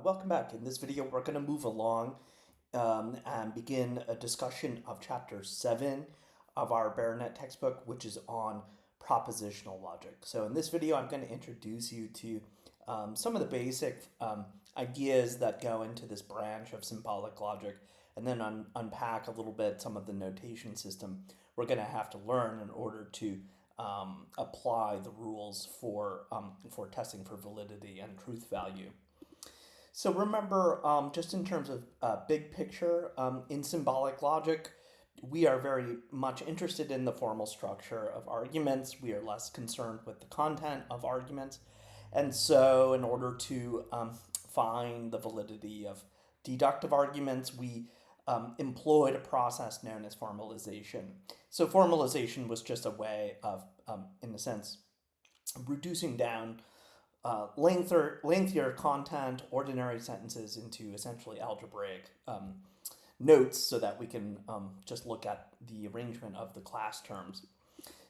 Welcome back. In this video, we're going to move along and begin a discussion of Chapter 7 of our Baronet textbook, which is on propositional logic. So in this video, I'm going to introduce you to some of the basic ideas that go into this branch of symbolic logic, and then unpack a little bit some of the notation system we're going to have to learn in order to apply the rules for testing for validity and truth value. So remember, just in terms of big picture, in symbolic logic, we are very much interested in the formal structure of arguments. We are less concerned with the content of arguments. And so in order to find the validity of deductive arguments, we employed a process known as formalization. So formalization was just a way of, in a sense, reducing down lengthier content, ordinary sentences into essentially algebraic notes so that we can just look at the arrangement of the class terms.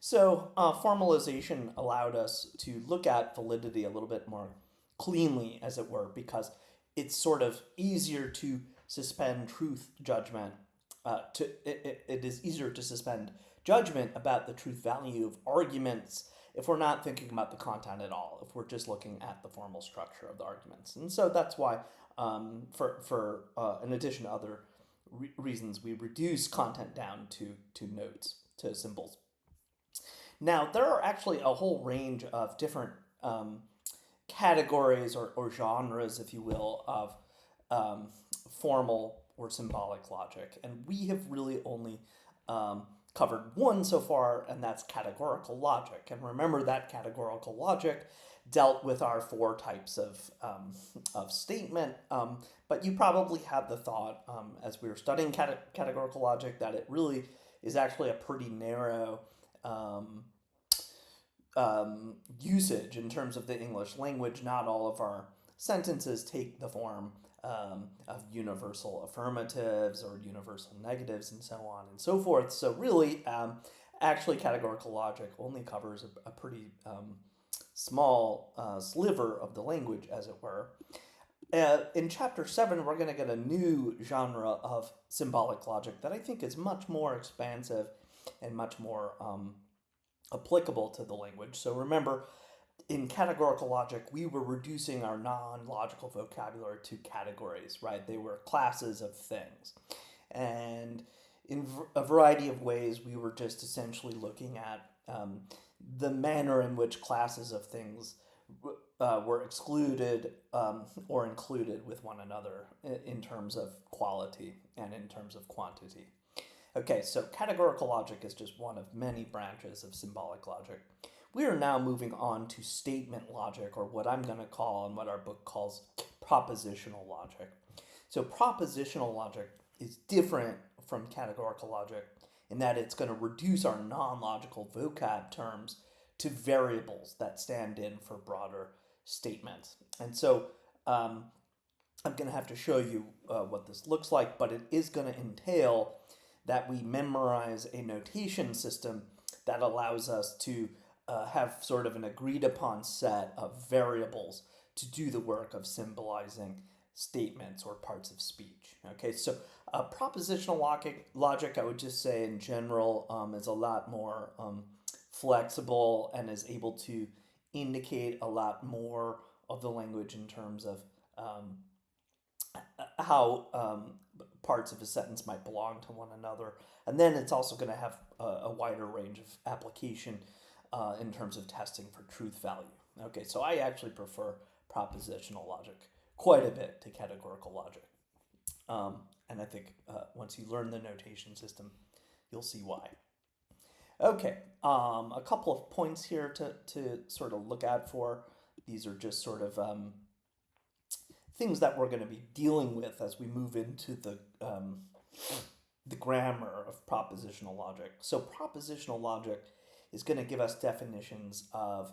So formalization allowed us to look at validity a little bit more cleanly, as it were, because it's sort of easier to suspend truth judgment. It is easier to suspend judgment about the truth value of arguments if we're not thinking about the content at all, if we're just looking at the formal structure of the arguments. And so that's why, in addition to other reasons, we reduce content down to notes, to symbols. Now, there are actually a whole range of different categories or genres, if you will, of formal or symbolic logic. And we have really only covered one so far, and that's categorical logic. And remember that categorical logic dealt with our four types of statement, but you probably had the thought as we were studying categorical logic that it really is actually a pretty narrow usage in terms of the English language. Not all of our sentences take the form of universal affirmatives or universal negatives and so on and so forth. So really, actually categorical logic only covers a pretty small sliver of the language, as it were. In Chapter 7, we're going to get a new genre of symbolic logic that I think is much more expansive and much more applicable to the language. So remember, in categorical logic, we were reducing our non-logical vocabulary to categories, right? They were classes of things. And in a variety of ways, we were just essentially looking at the manner in which classes of things were excluded or included with one another in terms of quality and in terms of quantity. Okay, so categorical logic is just one of many branches of symbolic logic. We are now moving on to statement logic, or what I'm going to call, and what our book calls, propositional logic. So propositional logic is different from categorical logic in that it's going to reduce our non-logical vocab terms to variables that stand in for broader statements. And so I'm going to have to show you what this looks like, but it is going to entail that we memorize a notation system that allows us to have sort of an agreed upon set of variables to do the work of symbolizing statements or parts of speech. Okay, so propositional logic, I would just say in general, is a lot more flexible and is able to indicate a lot more of the language in terms of how parts of a sentence might belong to one another. And then it's also going to have a wider range of application in terms of testing for truth value. Okay, so I actually prefer propositional logic quite a bit to categorical logic. And I think once you learn the notation system, you'll see why. Okay, a couple of points here to sort of look out for. These are just sort of things that we're going to be dealing with as we move into the grammar of propositional logic. So propositional logic is going to give us definitions of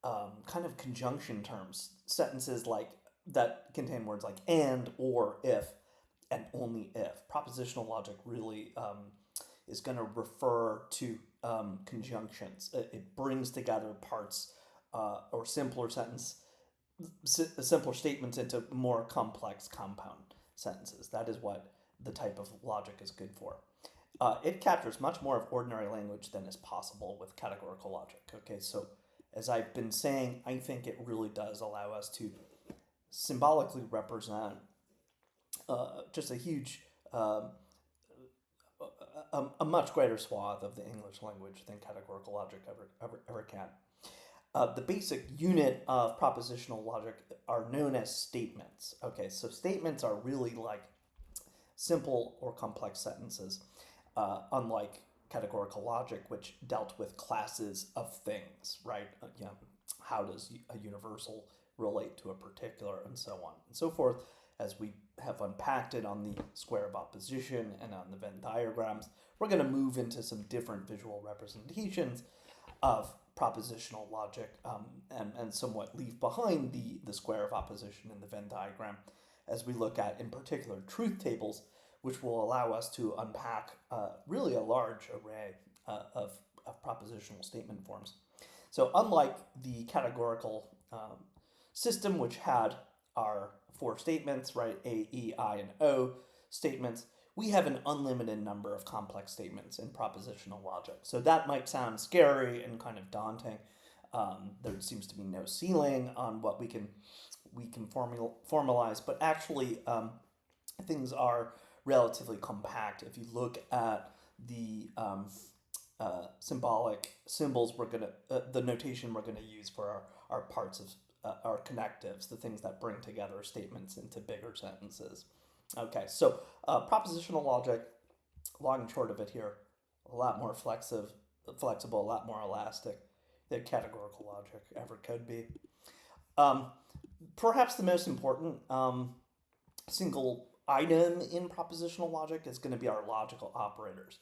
kind of conjunction terms, sentences like that contain words like and, or, if, and only if. Propositional logic really is going to refer to conjunctions. It brings together parts or simpler simpler statements into more complex compound sentences. That is what the type of logic is good for. It captures much more of ordinary language than is possible with categorical logic. Okay, so as I've been saying, I think it really does allow us to symbolically represent just a huge, a much greater swath of the English language than categorical logic ever can. The basic unit of propositional logic are known as statements. Okay, so statements are really like simple or complex sentences, unlike categorical logic, which dealt with classes of things, right? How does a universal relate to a particular, and so on and so forth, as we have unpacked it on the square of opposition and on the Venn diagrams. We're going to move into some different visual representations of propositional logic, and somewhat leave behind the square of opposition in the Venn diagram as we look at, in particular, truth tables, which will allow us to unpack really a large array of propositional statement forms. So unlike the categorical system, which had our four statements, right, A, E, I, and O statements, we have an unlimited number of complex statements in propositional logic. So that might sound scary and kind of daunting. There seems to be no ceiling on what we can formalize, but actually things are relatively compact. If you look at the symbolic symbols the notation we're gonna use for our parts of our connectives, the things that bring together statements into bigger sentences. Okay, so propositional logic, long and short of it here, a lot more flexible, a lot more elastic than categorical logic ever could be. Perhaps the most important single item in propositional logic is going to be our logical operators.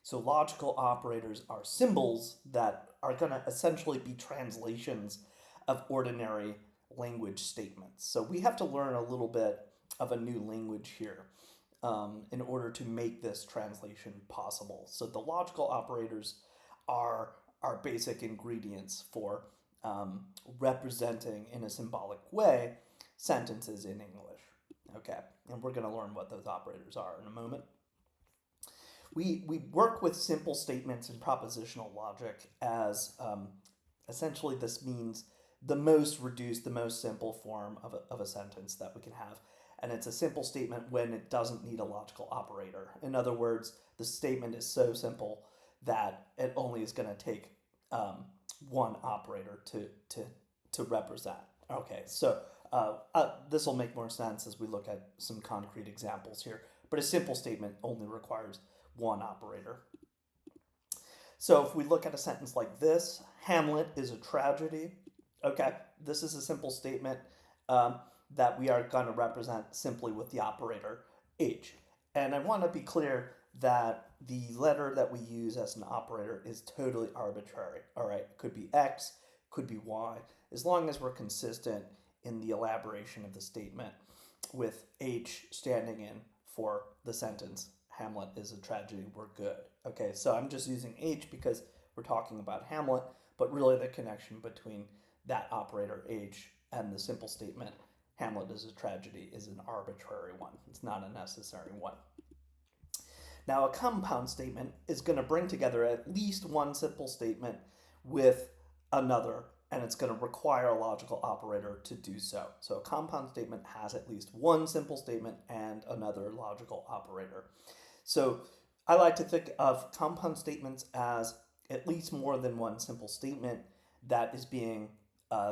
So logical operators are symbols that are going to essentially be translations of ordinary language statements. So we have to learn a little bit of a new language here in order to make this translation possible. So the logical operators are our basic ingredients for representing in a symbolic way sentences in English. Okay, and we're going to learn what those operators are in a moment. We work with simple statements in propositional logic as essentially this means the most reduced, the most simple form of a sentence that we can have. And it's a simple statement when it doesn't need a logical operator. In other words, the statement is so simple that it only is going to take one operator to represent. Okay, so this will make more sense as we look at some concrete examples here. But a simple statement only requires one operator. So if we look at a sentence like this, Hamlet is a tragedy. Okay, this is a simple statement that we are going to represent simply with the operator H. And I want to be clear that the letter that we use as an operator is totally arbitrary. All right, it could be X, could be Y, as long as we're consistent in the elaboration of the statement with H standing in for the sentence, Hamlet is a tragedy, we're good. Okay, so I'm just using H because we're talking about Hamlet, but really the connection between that operator H and the simple statement, Hamlet is a tragedy, is an arbitrary one. It's not a necessary one. Now, a compound statement is going to bring together at least one simple statement with another, and it's going to require a logical operator to do so. So a compound statement has at least one simple statement and another logical operator. So I like to think of compound statements as at least more than one simple statement that is being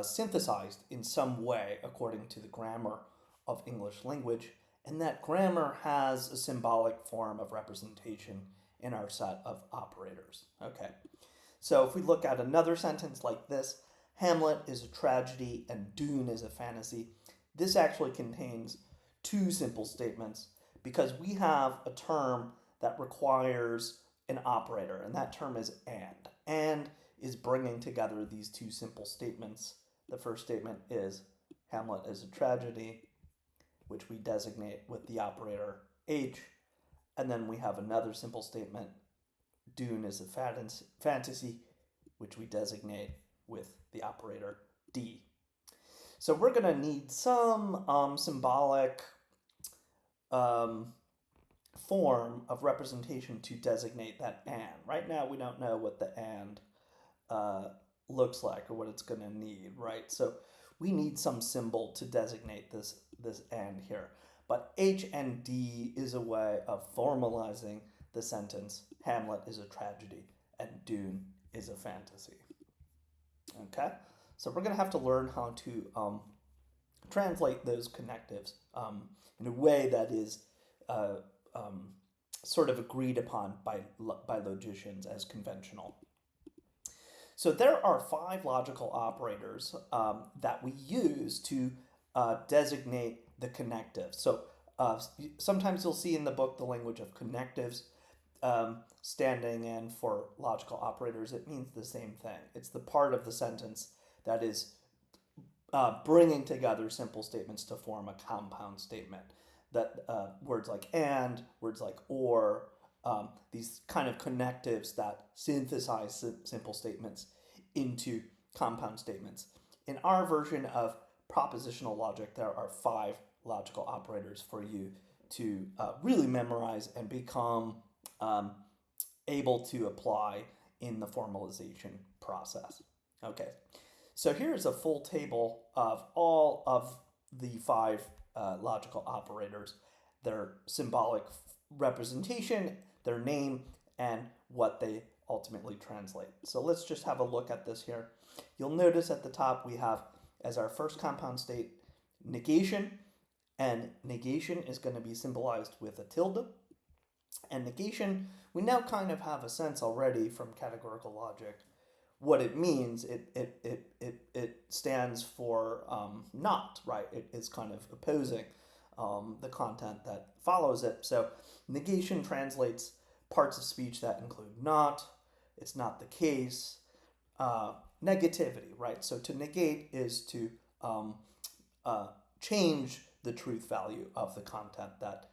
synthesized in some way according to the grammar of English language, and that grammar has a symbolic form of representation in our set of operators. Okay, so if we look at another sentence like this, Hamlet is a tragedy and Dune is a fantasy, this actually contains two simple statements because we have a term that requires an operator, and that term is and is bringing together these two simple statements. The first statement is Hamlet is a tragedy, which we designate with the operator H, and then we have another simple statement, Dune is a fantasy, which we designate with the operator D. So we're going to need some symbolic um, form of representation to designate that and. Right now, we don't know what the and uh, looks like or what it's going to need, right? So we need some symbol to designate this and here. But H and D is a way of formalizing the sentence, Hamlet is a tragedy and Dune is a fantasy. Okay? So we're going to have to learn how to translate those connectives in a way that is uh, um, sort of agreed upon by logicians as conventional. So there are 5 logical operators that we use to designate the connectives. So sometimes you'll see in the book the language of connectives standing in for logical operators. It means the same thing. It's the part of the sentence that is bringing together simple statements to form a compound statement. That words like and, words like or, these kind of connectives that synthesize simple statements into compound statements. In our version of propositional logic, there are 5 logical operators for you to really memorize and become able to apply in the formalization process. Okay, so here's a full table of all of the 5 logical operators, their symbolic representation, their name, and what they ultimately translate. So let's just have a look at this here. You'll notice at the top we have as our first compound state negation, and negation is going to be symbolized with a tilde. And negation, we now kind of have a sense already from categorical logic what it means. It stands for not, right? It is kind of opposing the content that follows it. So negation translates parts of speech that include not, it's not the case, negativity, right? So to negate is to change the truth value of the content that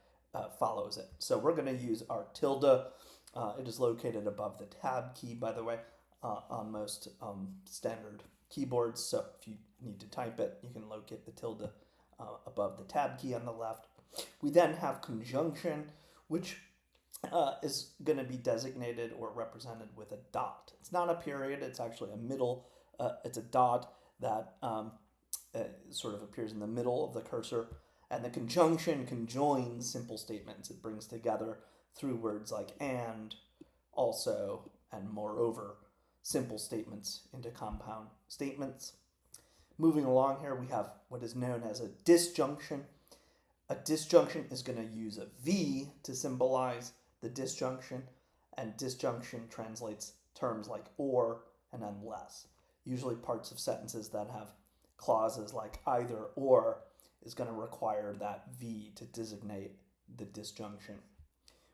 follows it. So we're going to use our tilde. It is located above the tab key, by the way, on most standard keyboards. So if you need to type it, you can locate the tilde above the tab key on the left. We then have conjunction, which is going to be designated or represented with a dot. It's not a period, it's actually a middle, it's a dot that sort of appears in the middle of the cursor. And the conjunction conjoins simple statements. It brings together through words like and, also, and moreover, simple statements into compound statements. Moving along here, we have what is known as a disjunction. A disjunction is going to use a V to symbolize the disjunction, and disjunction translates terms like or and unless. Usually parts of sentences that have clauses like either or is going to require that V to designate the disjunction.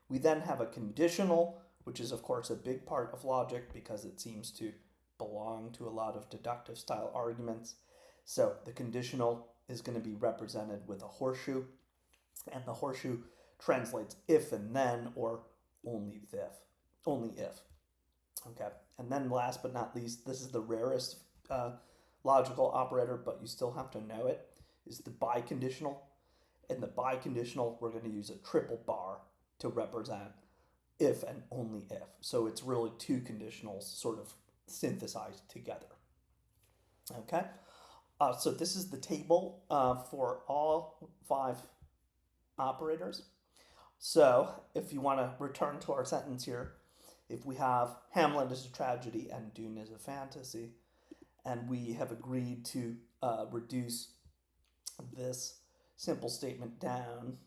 We then have a conditional, which is of course a big part of logic because it seems to belong to a lot of deductive style arguments. So the conditional is going to be represented with a horseshoe, and the horseshoe translates if and then or only if. Only if. Okay, and then last but not least, this is the rarest logical operator, but you still have to know it, is the biconditional. In the biconditional, we're going to use a triple bar to represent if and only if. So it's really 2 conditionals sort of synthesized together. Okay, so this is the table for all 5 operators. So if you want to return to our sentence here, if we have Hamlet is a tragedy and Dune is a fantasy, and we have agreed to reduce this simple statement down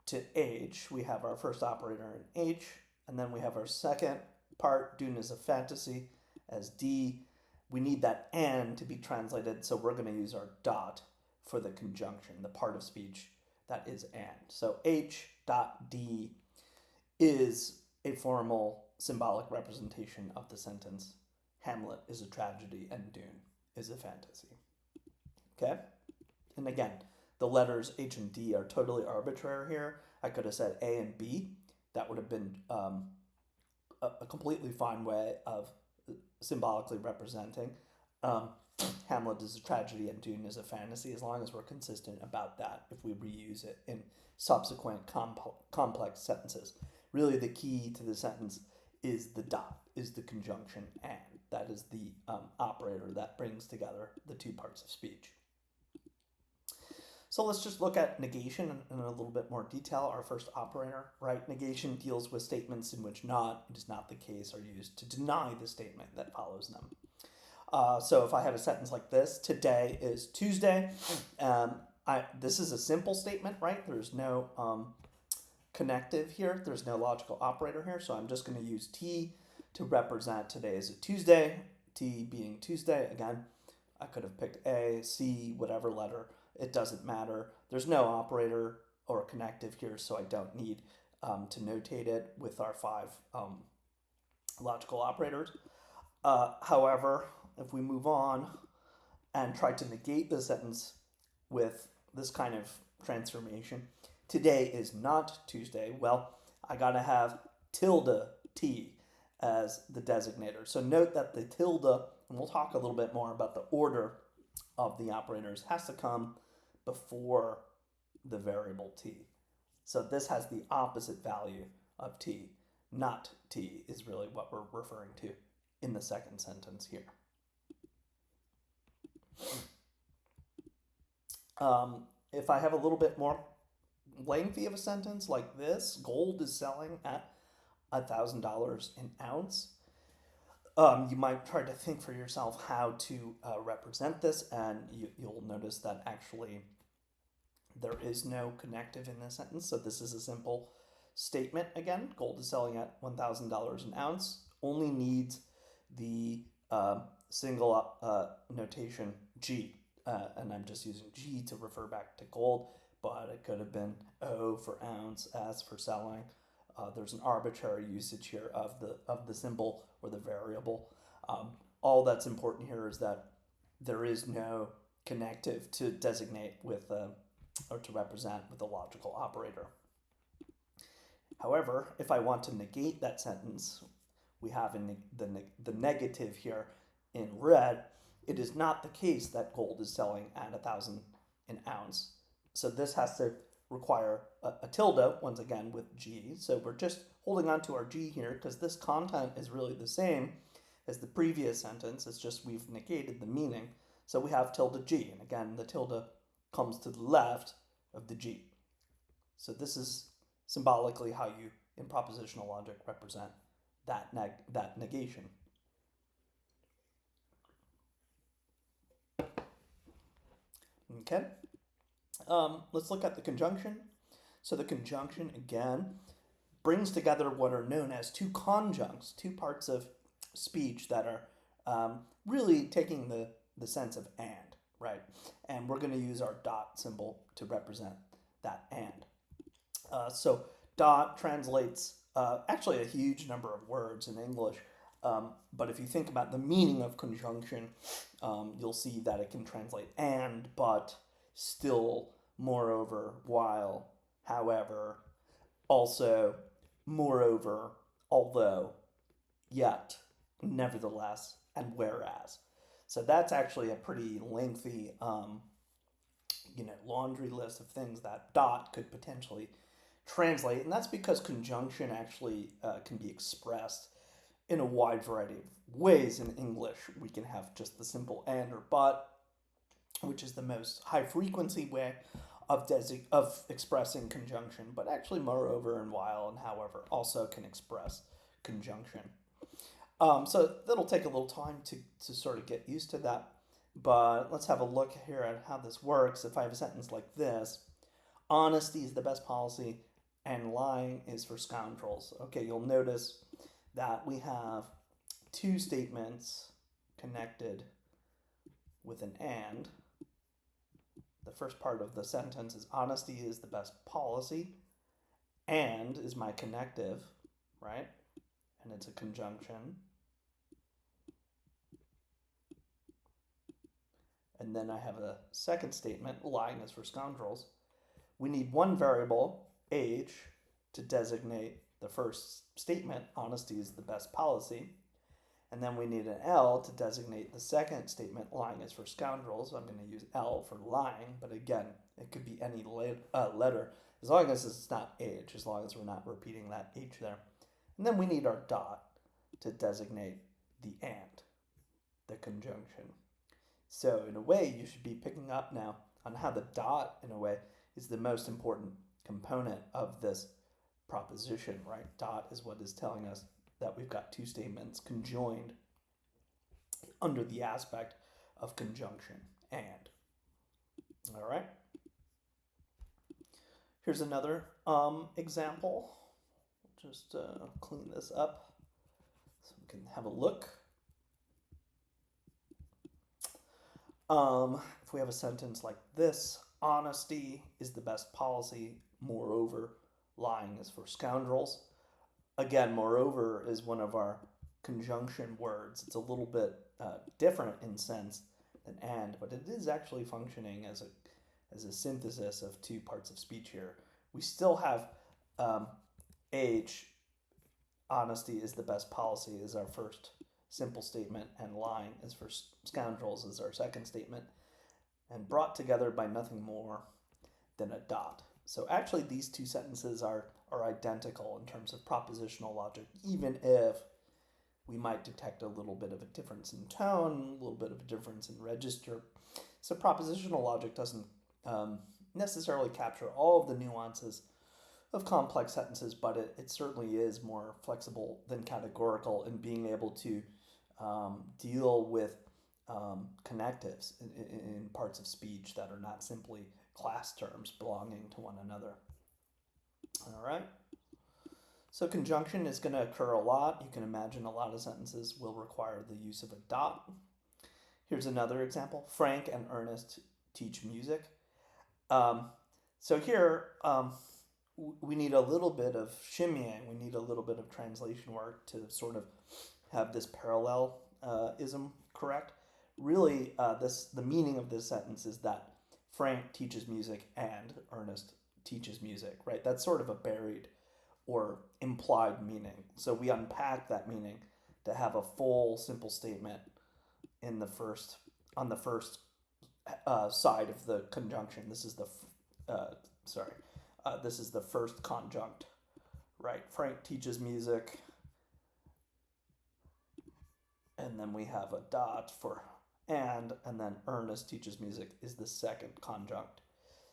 to H, we have our first operator in H, and then we have our second part, Dune is a fantasy, as D. We need that and to be translated, so we're going to use our dot for the conjunction, the part of speech that is and. So H dot D is a formal symbolic representation of the sentence, Hamlet is a tragedy and Dune is a fantasy. Okay? And again, the letters H and D are totally arbitrary here. I could have said A and B. That would have been a completely fine way of symbolically representing Hamlet is a tragedy and Dune is a fantasy, as long as we're consistent about that if we reuse it in subsequent complex sentences. Really, the key to the sentence is the dot, is the conjunction and. That is the operator that brings together the two parts of speech. So let's just look at negation in a little bit more detail. Our first operator, right? Negation deals with statements in which not, it is not the case, are used to deny the statement that follows them. So if I have a sentence like this, today is Tuesday, this is a simple statement, right? There's no connective here. There's no logical operator here. So I'm just going to use T to represent today as a Tuesday. T being Tuesday. Again, I could have picked A, C, whatever letter. It doesn't matter. There's no operator or connective here, so I don't need to notate it with our 5 logical operators. However, if we move on and try to negate the sentence with this kind of transformation, today is not Tuesday. Well, I gotta have tilde T as the designator. So note that the tilde, and we'll talk a little bit more about the order of the operators, has to come before the variable T. So this has the opposite value of T. Not T is really what we're referring to in the second sentence here. If I have a little bit more lengthy of a sentence like this, gold is selling at $1,000 an ounce. You might try to think for yourself how to represent this, and you'll notice that actually there is no connective in this sentence. So this is a simple statement again. Gold is selling at $1,000 an ounce. Only needs the single notation G. And I'm just using G to refer back to gold, but it could have been O for ounce, S for selling. There's an arbitrary usage here of the symbol or the variable. All that's important here is that there is no connective to designate with or to represent with a logical operator. However, if I want to negate that sentence, we have the negative here in red. It is not the case that gold is selling at $1,000 an ounce. So this has to require a tilde, once again, with G. So we're just holding on to our G here because this content is really the same as the previous sentence. It's just we've negated the meaning. So we have tilde G. And again, the tilde comes to the left of the G. So this is symbolically how you, in propositional logic, represent that negation. Okay. Let's look at the conjunction. So the conjunction, again, brings together what are known as two conjuncts, two parts of speech that are really taking the sense of and, right? And we're going to use our dot symbol to represent that and. So dot translates actually a huge number of words in English, but if you think about the meaning of conjunction, you'll see that it can translate and, but, still, moreover, while, however, also, moreover, although, yet, nevertheless, and whereas. So that's actually a pretty lengthy, laundry list of things that dot could potentially translate, and that's because conjunction actually can be expressed in a wide variety of ways. In English, we can have just the simple and or but, which is the most high frequency way of expressing conjunction, but actually moreover and while and however also can express conjunction. So that'll take a little time to sort of get used to that, but let's have a look here at how this works. If I have a sentence like this, honesty is the best policy and lying is for scoundrels. Okay, you'll notice that we have two statements connected with an and. The first part of the sentence is honesty is the best policy, and is my connective, right? And it's a conjunction. And then I have a second statement, lying is for scoundrels. We need one variable, age, to designate the first statement, honesty is the best policy. And then we need an L to designate the second statement, lying is for scoundrels. So I'm going to use L for lying, but again, it could be any letter, as long as it's not H, as long as we're not repeating that H there. And then we need our dot to designate the and, the conjunction. So in a way, you should be picking up now on how the dot, in a way, is the most important component of this proposition, right? Dot is what is telling us that we've got two statements conjoined under the aspect of conjunction, and. All right. Here's another example. Just clean this up so we can have a look. If we have a sentence like this, honesty is the best policy, moreover, lying is for scoundrels. Again, moreover is one of our conjunction words. It's a little bit different in sense than and, but it is actually functioning as a synthesis of two parts of speech here. We still have H, honesty is the best policy, is our first simple statement, and lying is for scoundrels is our second statement, and brought together by nothing more than a dot. So actually these two sentences are identical in terms of propositional logic, even if we might detect a little bit of a difference in tone, a little bit of a difference in register. So propositional logic doesn't necessarily capture all of the nuances of complex sentences, but it certainly is more flexible than categorical in being able to deal with connectives in parts of speech that are not simply class terms belonging to one another. All right. So conjunction is going to occur a lot. You can imagine a lot of sentences will require the use of a dot. Here's another example. Frank and Ernest teach music. So here we need a little bit of shimmying. We need a little bit of translation work to sort of have this parallelism correct. Really, the meaning of this sentence is that Frank teaches music and Ernest teaches music, right? That's sort of a buried or implied meaning. So we unpack that meaning to have a full simple statement on the first side of the conjunction. This is the this is the first conjunct, right? Frank teaches music, and then we have a dot for and then Ernest teaches music is the second conjunct.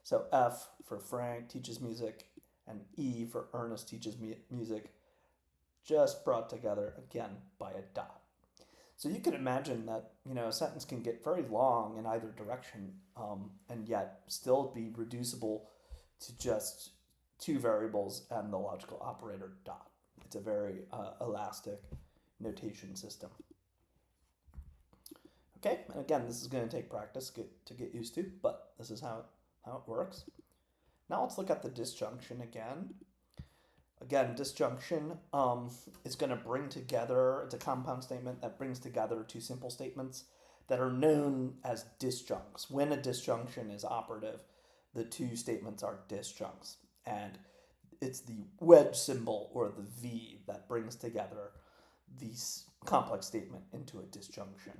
So F for Frank teaches music and E for Ernest teaches music, just brought together again by a dot. So you can imagine that a sentence can get very long in either direction, and yet still be reducible to just two variables and the logical operator dot. It's a very elastic notation system. Okay, and again, this is going to take practice to get used to, but this is how it works. Now let's look at the disjunction again. Again, disjunction is going to bring together, it's a compound statement that brings together two simple statements that are known as disjuncts. When a disjunction is operative, the two statements are disjuncts. And it's the wedge symbol or the V that brings together the complex statement into a disjunction.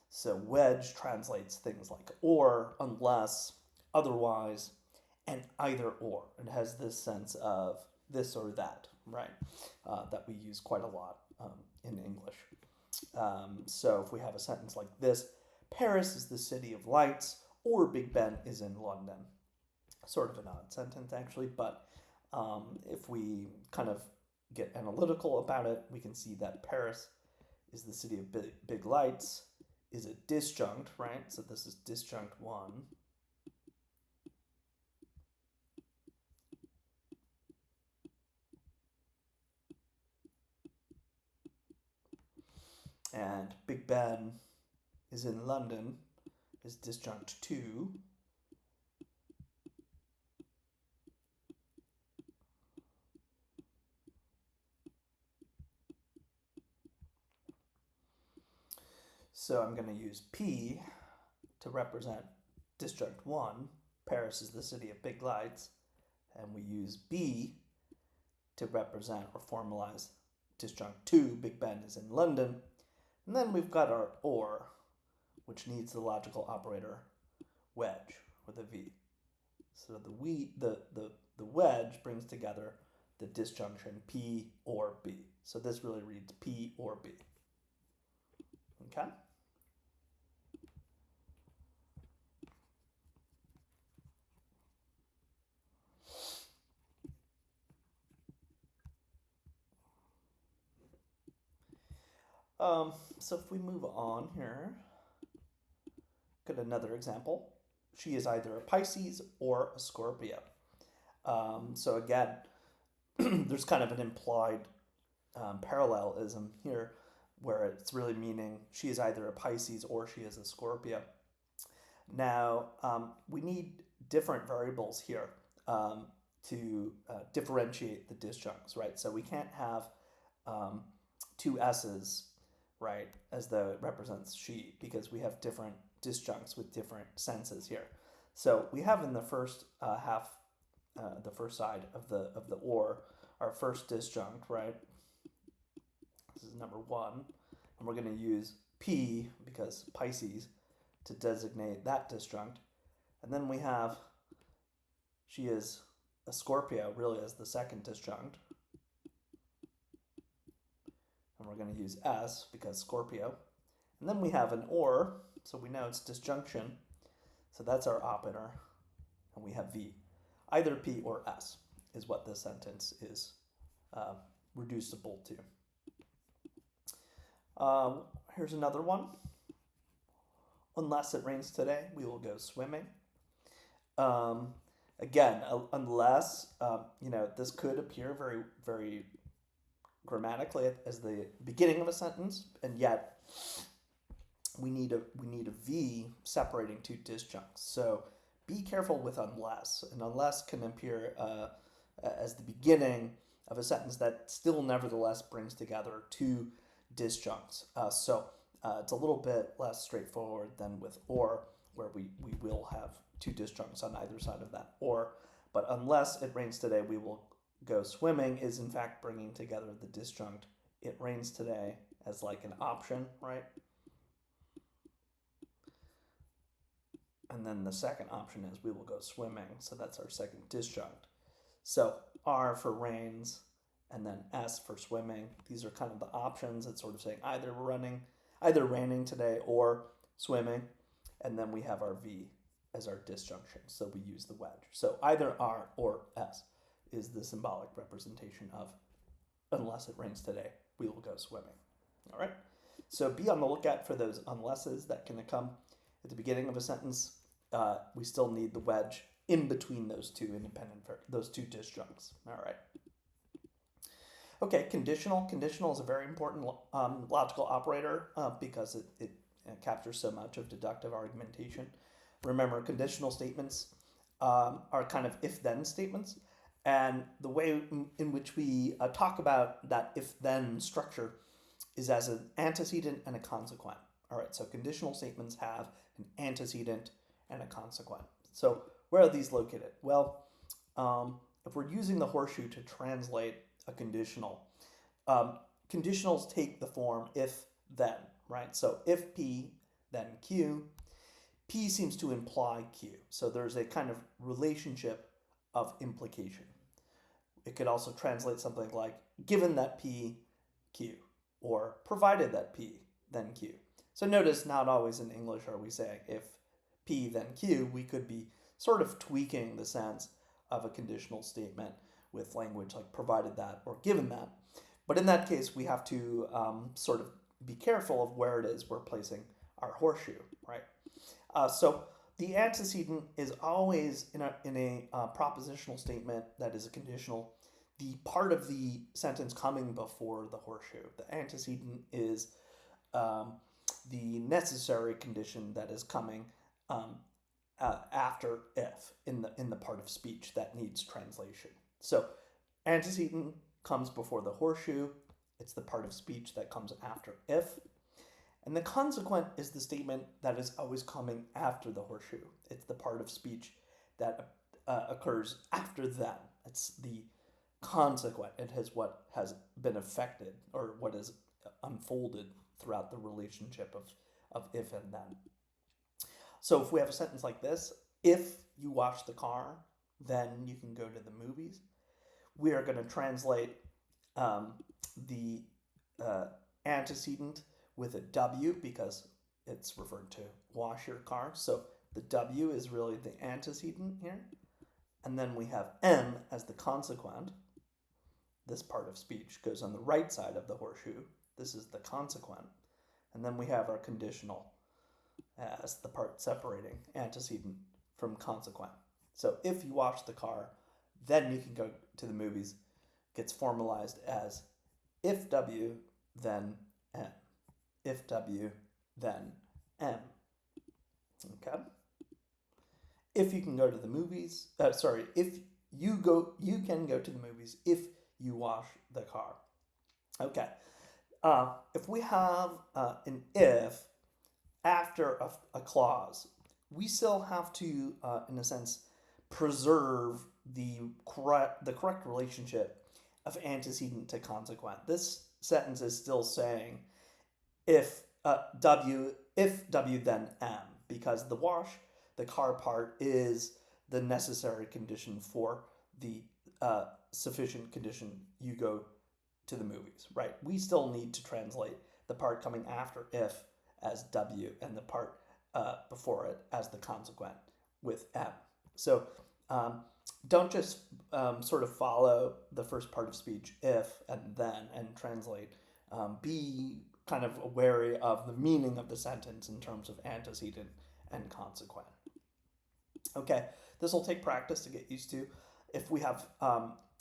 So wedge translates things like or, unless, otherwise, and either or. It has this sense of this or that, right? That we use quite a lot in English. So if we have a sentence like this, Paris is the city of lights, or Big Ben is in London. Sort of an odd sentence, actually, but if we kind of get analytical about it, we can see that Paris is the city of big lights is a disjunct, right? So this is disjunct 1. And Big Ben is in London is disjunct 2. So I'm going to use P to represent disjunct 1. Paris is the city of big lights. And we use B to represent or formalize disjunct 2. Big Ben is in London. And then we've got our or, which needs the logical operator wedge with a V. So the wedge brings together the disjunction P or B. So this really reads P or B. Okay? So if we move on here, get another example. She is either a Pisces or a Scorpio. So again, there's kind of an implied parallelism here where it's really meaning she is either a Pisces or she is a Scorpio. Now, we need different variables here to differentiate the disjuncts, right? So we can't have two S's, right, as though it represents she, because we have different disjuncts with different senses here. So we have in the first half, the first side of the or, our first disjunct, right? This is number 1, and we're going to use P because Pisces to designate that disjunct, and then we have she is a Scorpio really as the second disjunct, and we're going to use S because Scorpio, and then we have an or, so we know it's disjunction, so that's our operator, and we have V. Either P or S is what this sentence is reducible to. Here's another one. Unless it rains today, we will go swimming. Again, unless, this could appear very, very grammatically as the beginning of a sentence, and yet we need a V separating two disjuncts. So be careful with unless. And unless can appear as the beginning of a sentence that still nevertheless brings together two disjuncts. So it's a little bit less straightforward than with or, where we will have two disjuncts on either side of that or. But unless it rains today, we will go swimming is in fact bringing together the disjunct it rains today as like an option, right? And then the second option is we will go swimming. So that's our second disjunct. So R for rains and then S for swimming. These are kind of the options. It's sort of saying either raining today or swimming. And then we have our V as our disjunction. So we use the wedge. So either R or S is the symbolic representation of unless it rains today, we will go swimming. All right. So be on the lookout for those unlesses that can come at the beginning of a sentence. We still need the wedge in between those two those two disjuncts. All right. Okay, conditional. Conditional is a very important logical operator because it captures so much of deductive argumentation. Remember, conditional statements are kind of if-then statements. And the way in which we talk about that if-then structure is as an antecedent and a consequent. All right, so conditional statements have an antecedent and a consequent. So where are these located? Well, if we're using the horseshoe to translate a conditional, conditionals take the form if-then, right? So if P, then Q. P seems to imply Q. So there's a kind of relationship of implication. It could also translate something like given that P, Q, or provided that P, then Q. So notice not always in English are we saying if P, then Q. We could be sort of tweaking the sense of a conditional statement with language like provided that or given that. But in that case, we have to sort of be careful of where it is we're placing our horseshoe, right? So the antecedent is always in a propositional statement that is a conditional, the part of the sentence coming before the horseshoe. The antecedent is the necessary condition that is coming after if in the part of speech that needs translation. So antecedent comes before the horseshoe. It's the part of speech that comes after if. And the consequent is the statement that is always coming after the horseshoe. It's the part of speech that occurs after that. It's the consequent. It is what has been affected or what is unfolded throughout the relationship of if and then. So if we have a sentence like this, if you wash the car, then you can go to the movies. We are going to translate the antecedent with a W because it's referred to wash your car. So the W is really the antecedent here. And then we have M as the consequent. This part of speech goes on the right side of the horseshoe. This is the consequent. And then we have our conditional as the part separating antecedent from consequent. So if you wash the car, then you can go to the movies. Gets formalized as if W, then M. If W, then M. Okay. If you can go to the movies, if you can go to the movies if you wash the car. Okay. If we have an if after a clause, we still have to, in a sense, preserve the correct relationship of antecedent to consequent. This sentence is still saying if W then M, because the wash the car part is the necessary condition for the sufficient condition you go to the movies, right? We still need to translate the part coming after if as W and the part before it as the consequent with M. So don't just sort of follow the first part of speech, if and then, and translate. Be kind of wary of the meaning of the sentence in terms of antecedent and consequent. Okay, this will take practice to get used to. If we have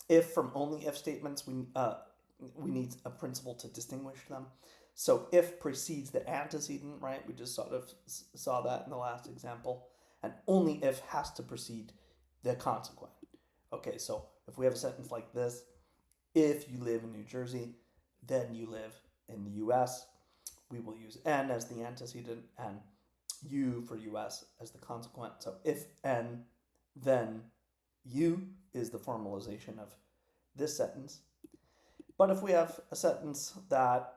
if from only if statements, we need a principle to distinguish them. So if precedes the antecedent, right? We just sort of saw that in the last example. And only if has to precede the consequent. Okay, so if we have a sentence like this, if you live in New Jersey, then you live in the US, we will use N as the antecedent and U for US as the consequent. So if N, then U is the formalization of this sentence. But if we have a sentence that,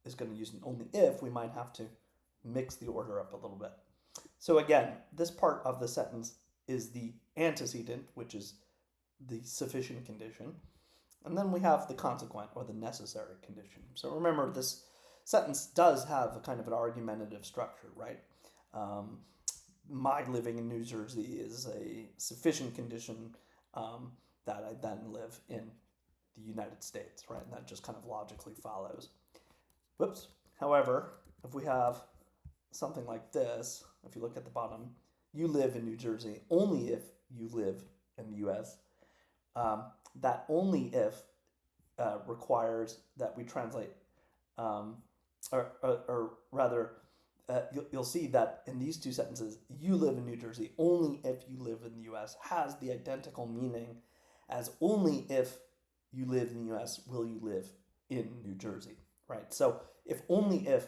is going to use an only if, we might have to mix the order up a little bit. So again, this part of the sentence is the antecedent, which is the sufficient condition. And then we have the consequent or the necessary condition. So remember, this sentence does have a kind of an argumentative structure, right? My living in New Jersey is a sufficient condition that I then live in the United States, right? And that just kind of logically follows. Whoops. However, if we have something like this, if you look at the bottom, you live in New Jersey only if you live in the US. That only if requires that we translate, or rather, you'll see that in these two sentences, you live in New Jersey only if you live in the US has the identical meaning as only if you live in the US will you live in New Jersey, right? So if only if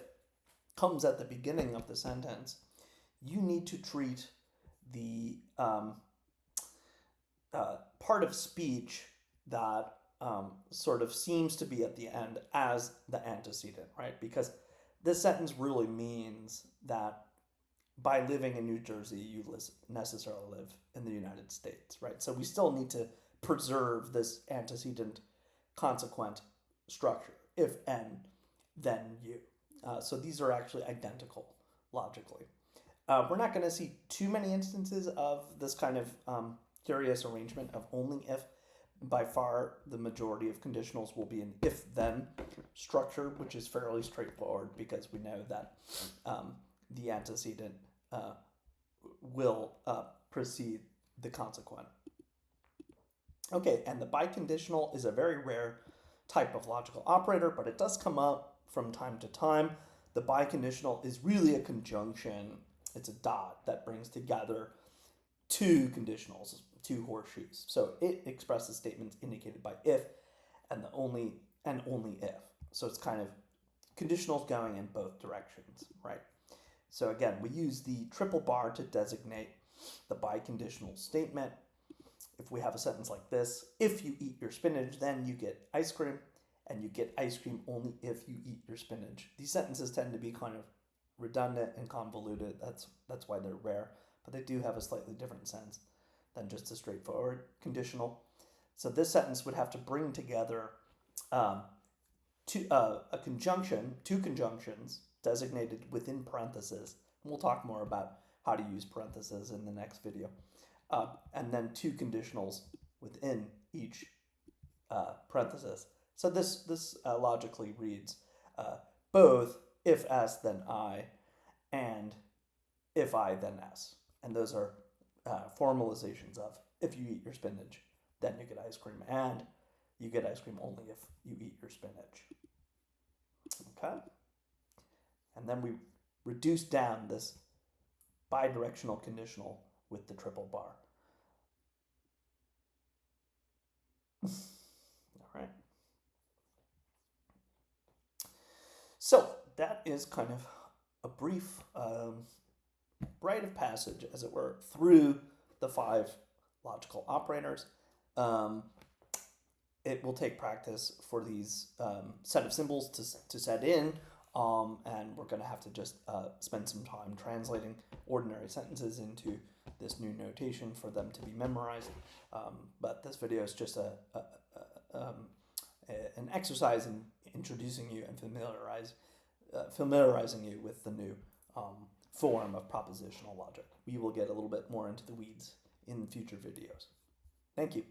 comes at the beginning of the sentence, you need to treat the part of speech that sort of seems to be at the end as the antecedent, right? Because this sentence really means that by living in New Jersey, you necessarily live in the United States, right? So we still need to preserve this antecedent consequent structure. If N, then U. So these are actually identical logically. We're not going to see too many instances of this kind of curious arrangement of only if. By far, the majority of conditionals will be an if-then structure, which is fairly straightforward because we know that the antecedent will precede the consequent. Okay, and the biconditional is a very rare type of logical operator, but it does come up from time to time. The biconditional is really a conjunction. It's a dot that brings together two conditionals, two horseshoes. So it expresses statements indicated by if and only if. So it's kind of conditionals going in both directions, right? So again, we use the triple bar to designate the biconditional statement. If we have a sentence like this, if you eat your spinach, then you get ice cream. and you get ice cream only if you eat your spinach. These sentences tend to be kind of redundant and convoluted. That's why they're rare, but they do have a slightly different sense than just a straightforward conditional. So this sentence would have to bring together two conjunctions designated within parentheses. And we'll talk more about how to use parentheses in the next video. And then two conditionals within each parenthesis. So this logically reads both if S then I and if I then S. And those are formalizations of if you eat your spinach, then you get ice cream, and you get ice cream only if you eat your spinach. Okay? And then we reduce down this bidirectional conditional with the triple bar. All right. So that is kind of a brief rite of passage, as it were, through the 5 logical operators. It will take practice for these set of symbols to set in, and we're going to have to just spend some time translating ordinary sentences into this new notation for them to be memorized. But this video is just an exercise in introducing you and familiarizing you with the new form of propositional logic. We will get a little bit more into the weeds in future videos. Thank you.